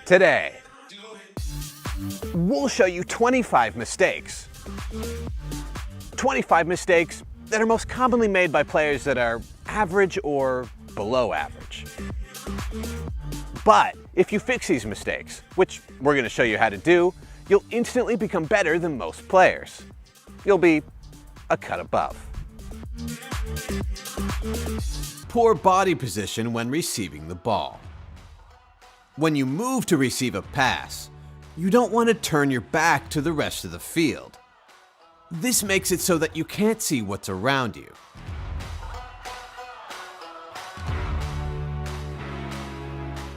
Today, we'll show you 25 mistakes. 25 mistakes that are most commonly made by players that are average or below average. But if you fix these mistakes, which we're going to show you how to do, you'll instantly become better than most players. You'll be a cut above. Poor body position when receiving the ball. When you move to receive a pass, you don't want to turn your back to the rest of the field. This makes it so that you can't see what's around you.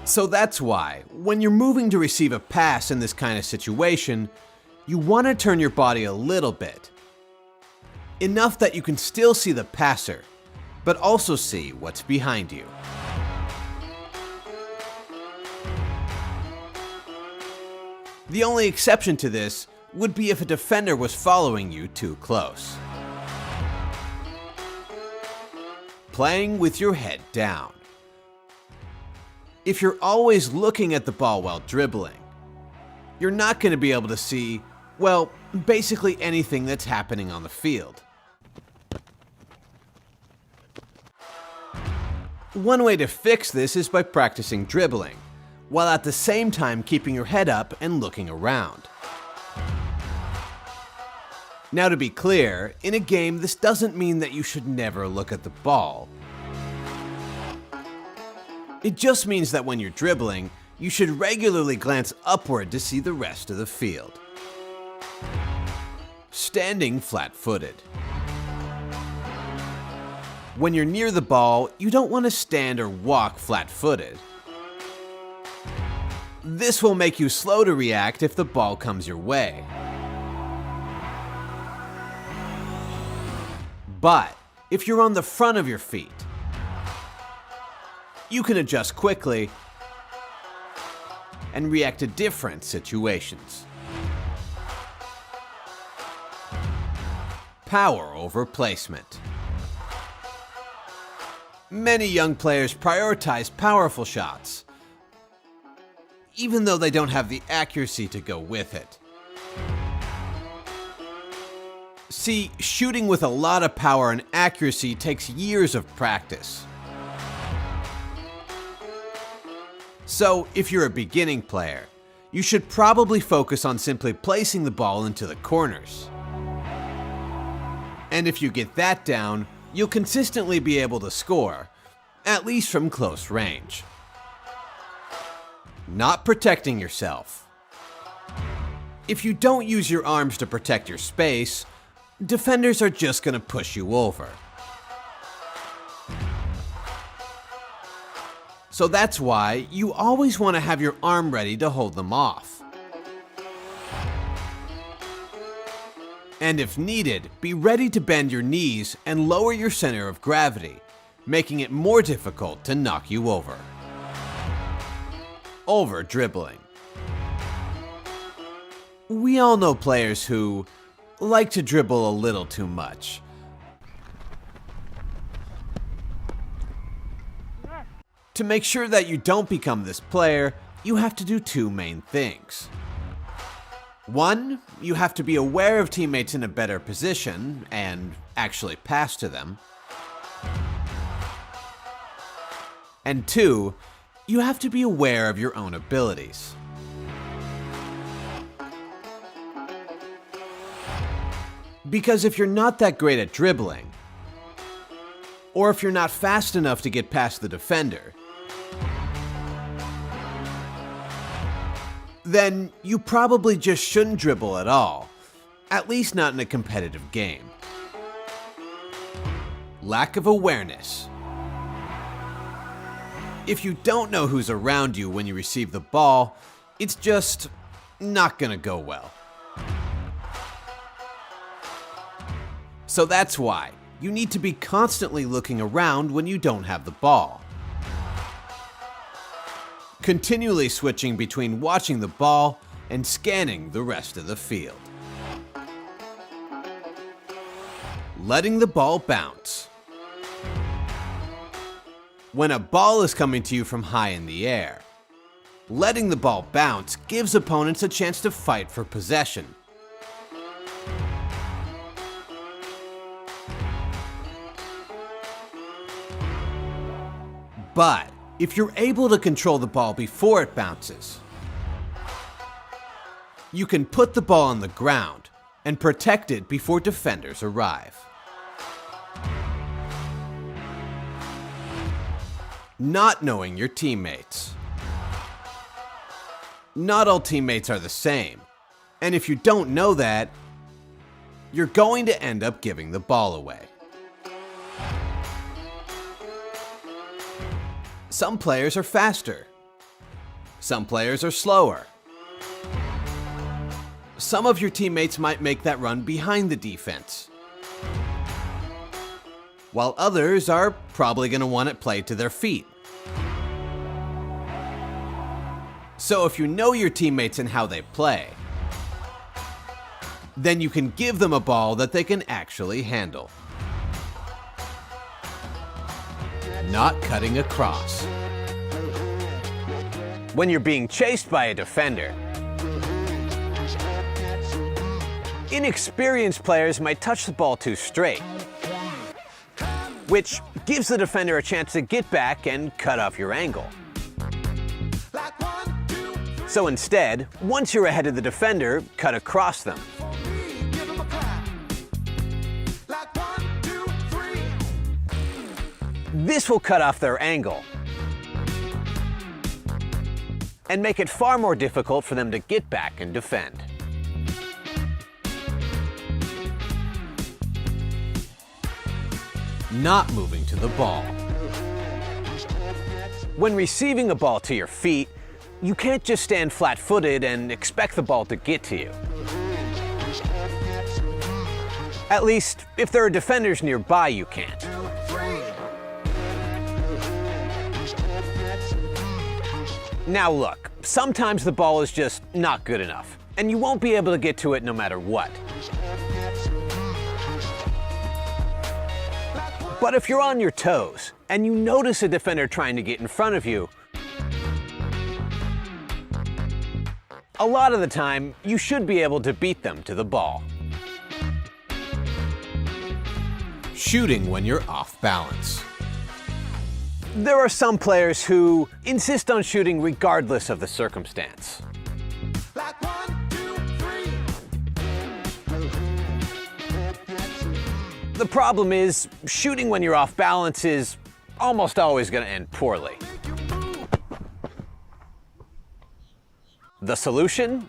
So that's why, when you're moving to receive a pass in this kind of situation, you want to turn your body a little bit. Enough that you can still see the passer, but also see what's behind you. The only exception to this would be if a defender was following you too close. Playing with your head down. If you're always looking at the ball while dribbling, you're not going to be able to see, well, basically anything that's happening on the field. One way to fix this is by practicing dribbling, while at the same time keeping your head up and looking around. Now, to be clear, in a game this doesn't mean that you should never look at the ball. It just means that when you're dribbling, you should regularly glance upward to see the rest of the field. Standing flat-footed. When you're near the ball, you don't want to stand or walk flat-footed. This will make you slow to react if the ball comes your way. But if you're on the front of your feet, you can adjust quickly and react to different situations. Power over placement. Many young players prioritize powerful shots, even though they don't have the accuracy to go with it. See, shooting with a lot of power and accuracy takes years of practice. So, if you're a beginning player, you should probably focus on simply placing the ball into the corners. And if you get that down, you'll consistently be able to score, at least from close range. Not protecting yourself. If you don't use your arms to protect your space, defenders are just going to push you over. So that's why you always want to have your arm ready to hold them off. And if needed, be ready to bend your knees and lower your center of gravity, making it more difficult to knock you over. Over dribbling. We all know players who like to dribble a little too much. To make sure that you don't become this player, you have to do two main things. One, you have to be aware of teammates in a better position and actually pass to them. And two, you have to be aware of your own abilities. Because if you're not that great at dribbling, or if you're not fast enough to get past the defender, then you probably just shouldn't dribble at all, at least not in a competitive game. Lack of awareness. If you don't know who's around you when you receive the ball, it's just not gonna go well. So that's why you need to be constantly looking around when you don't have the ball. Continually switching between watching the ball and scanning the rest of the field. Letting the ball bounce. When a ball is coming to you from high in the air, Letting the ball bounce gives opponents a chance to fight for possession. But if you're able to control the ball before it bounces, you can put the ball on the ground and protect it before defenders arrive. Not knowing your teammates. Not all teammates are the same, and if you don't know that, you're going to end up giving the ball away. Some players are faster. Some players are slower. Some of your teammates might make that run behind the defense, while others are probably going to want it played to their feet. So if you know your teammates and how they play, then you can give them a ball that they can actually handle. Not cutting across. When you're being chased by a defender, inexperienced players might touch the ball too straight, which gives the defender a chance to get back and cut off your angle. So instead, once you're ahead of the defender, cut across them. This will cut off their angle and make it far more difficult for them to get back and defend. Not moving to the ball. When receiving a ball to your feet, you can't just stand flat-footed and expect the ball to get to you. At least, if there are defenders nearby, you can't. Now look, sometimes the ball is just not good enough, and you won't be able to get to it no matter what. But if you're on your toes, and you notice a defender trying to get in front of you, a lot of the time, you should be able to beat them to the ball. Shooting when you're off balance. There are some players who insist on shooting regardless of the circumstance. The problem is, shooting when you're off balance is almost always going to end poorly. The solution?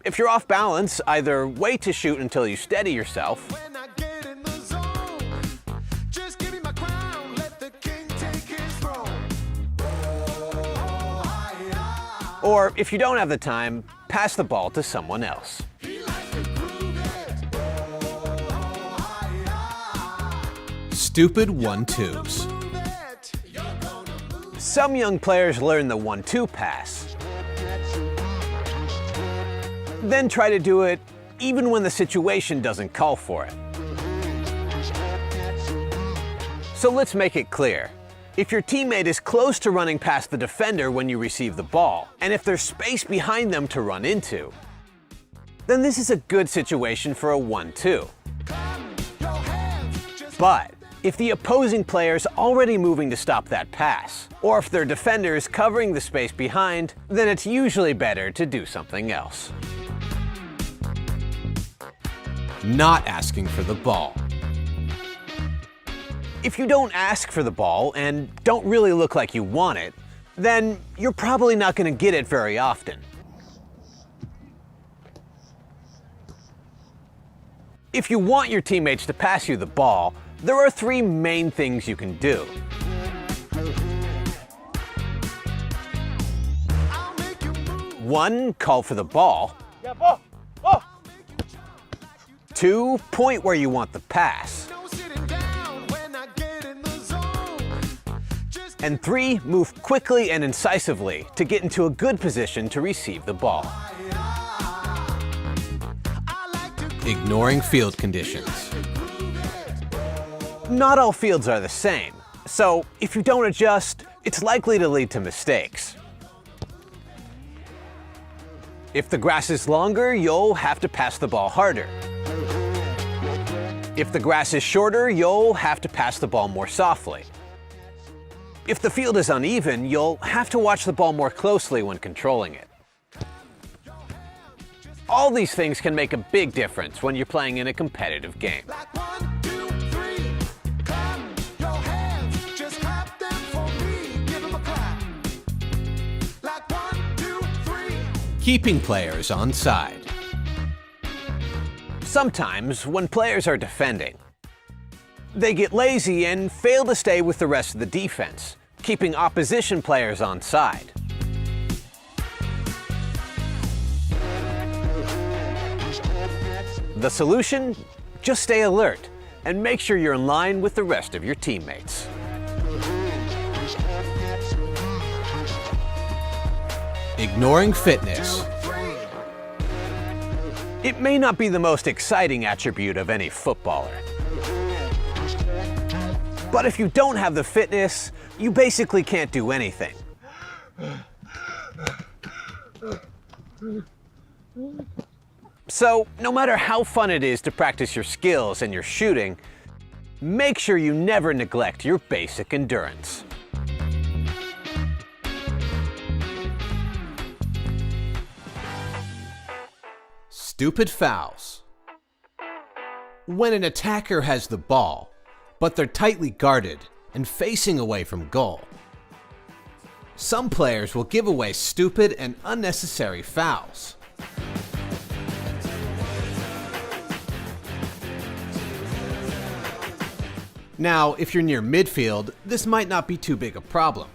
If you're off balance, either wait to shoot until you steady yourself, or if you don't have the time, pass the ball to someone else. Stupid 1-2s. Some young players learn the 1-2 pass, then try to do it even when the situation doesn't call for it. So let's make it clear. If your teammate is close to running past the defender when you receive the ball, and if there's space behind them to run into, then this is a good situation for a 1-2. But if the opposing player's already moving to stop that pass, or if their defender is covering the space behind, then it's usually better to do something else. Not asking for the ball. If you don't ask for the ball and don't really look like you want it, then you're probably not going to get it very often. If you want your teammates to pass you the ball, there are 3 main things you can do. 1, call for the ball. 2, point where you want the pass. And 3, move quickly and incisively to get into a good position to receive the ball. Ignoring field conditions. Not all fields are the same, so if you don't adjust, it's likely to lead to mistakes. If the grass is longer, you'll have to pass the ball harder. If the grass is shorter, you'll have to pass the ball more softly. If the field is uneven, you'll have to watch the ball more closely when controlling it. All these things can make a big difference when you're playing in a competitive game. Keeping players on side. Sometimes, when players are defending, they get lazy and fail to stay with the rest of the defense, keeping opposition players on side. The solution? Just stay alert and make sure you're in line with the rest of your teammates. Ignoring fitness. It may not be the most exciting attribute of any footballer. But if you don't have the fitness, you basically can't do anything. So, no matter how fun it is to practice your skills and your shooting, make sure you never neglect your basic endurance. Stupid fouls. When an attacker has the ball, but they're tightly guarded and facing away from goal, some players will give away stupid and unnecessary fouls. Now, if you're near midfield, this might not be too big a problem.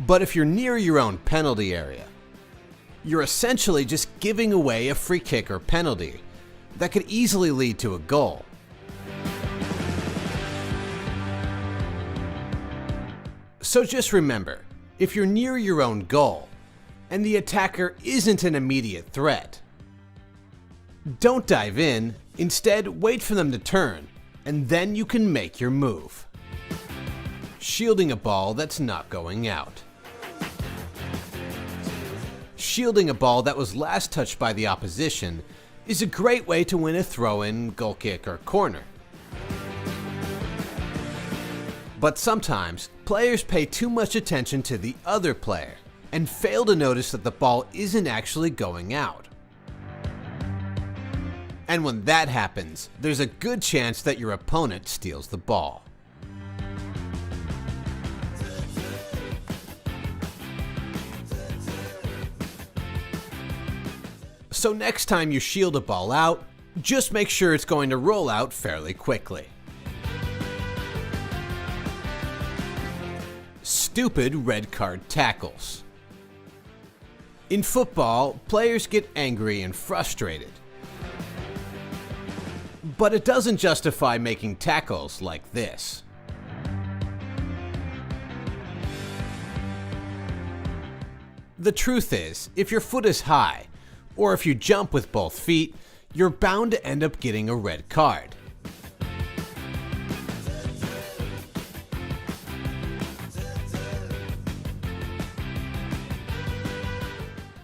But if you're near your own penalty area, you're essentially just giving away a free kick or penalty that could easily lead to a goal. So just remember, if you're near your own goal and the attacker isn't an immediate threat, don't dive in, instead wait for them to turn, and then you can make your move. Shielding a ball that's not going out. Shielding a ball that was last touched by the opposition is a great way to win a throw-in, goal kick, or corner. But sometimes, players pay too much attention to the other player and fail to notice that the ball isn't actually going out. And when that happens, there's a good chance that your opponent steals the ball. So next time you shield a ball out, just make sure it's going to roll out fairly quickly. Stupid red card tackles. In football, players get angry and frustrated. But it doesn't justify making tackles like this. The truth is, if your foot is high, or if you jump with both feet, you're bound to end up getting a red card.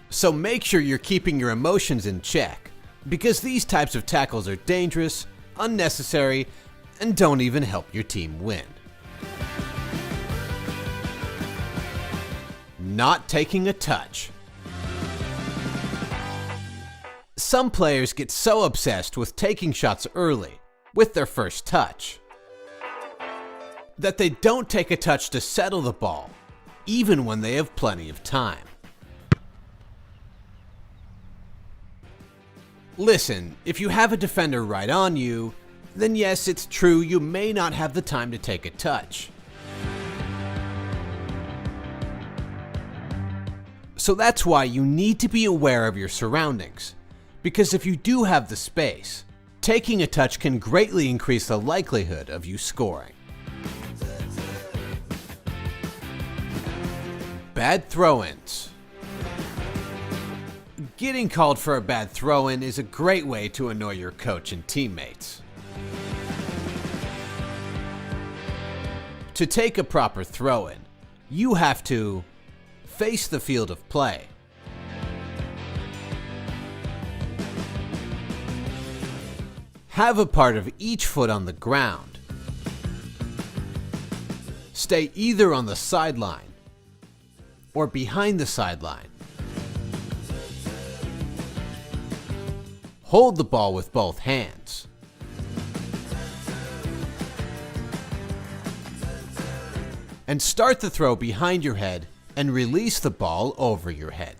So make sure you're keeping your emotions in check, because these types of tackles are dangerous, unnecessary, and don't even help your team win. Not taking a touch. Some players get so obsessed with taking shots early, with their first touch, that they don't take a touch to settle the ball, even when they have plenty of time. Listen, if you have a defender right on you, then yes, it's true you may not have the time to take a touch. So that's why you need to be aware of your surroundings, because if you do have the space, taking a touch can greatly increase the likelihood of you scoring. Bad throw-ins. Getting called for a bad throw-in is a great way to annoy your coach and teammates. To take a proper throw-in, You have to face the field of play. Have a part of each foot on the ground. Stay either on the sideline or behind the sideline. Hold the ball with both hands. And start the throw behind your head and release the ball over your head.